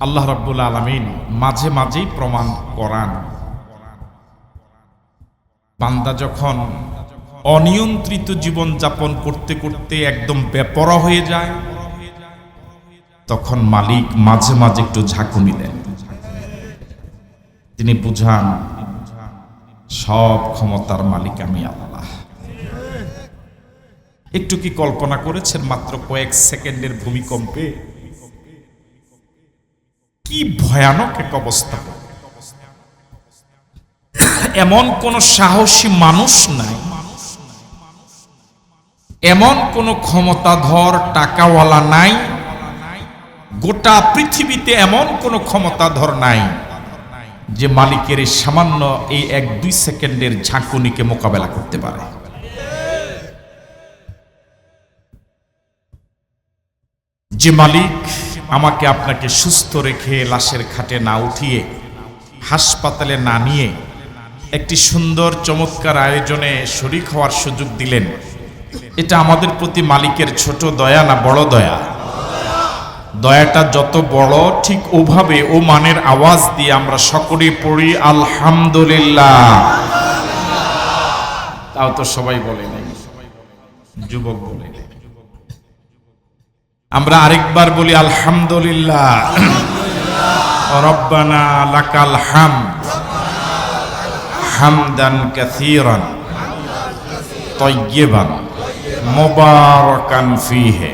আল্লাহ রাব্বুল আলামিন মাঝে মাঝেই প্রমাণ করান, বান্দা যখন অনিয়ন্ত্রিত জীবন যাপন করতে করতে একদম বেপরোয়া হয়ে যায়, তখন মালিক মাঝে মাঝে একটু ঝাঁকুনি দেন। তিনি বুঝান, সব ক্ষমতার মালিক আমি আল্লাহ। একটু কি কল্পনা করেছেন মাত্র কয়েক সেকেন্ডের ভূমিকম্পে কি ভয়ানক এক অবস্থা? এমন কোন সাহসী মানুষ নাই, এমন কোন ক্ষমতাধর টাকাওয়ালা নাই, গোটা পৃথিবীতে এমন কোন ক্ষমতাধর নাই যে মালিকের এই সামান্য এই 1-2 সেকেন্ডের ঝাঁকুনিকে মোকাবেলা করতে পারে। যে মালিক আমাকে আপনাকে সুস্থ রেখে লাশের খাটে না উঠিয়ে হাসপাতালে না নিয়ে একটি সুন্দর চমৎকার আয়োজনে শরীক হওয়ার সুযোগ দিলেন, এটা আমাদের প্রতি মালিকের ছোট দয়া না বড় দয়া? দয়াটা যত বড়, ঠিক ওভাবে ও মানের আওয়াজ দিয়ে আমরা সকলে পড়ি আলহামদুলিল্লাহ। তাও তো সবাই বলে নাই, যুবক বলে। আমরা আরেকবার বলি আলহামদুলিল্লাহ। রব্বানা লাকাল হামদ হামদান কাসীরান তাইয়্যিবান মুবারাকান ফীহি।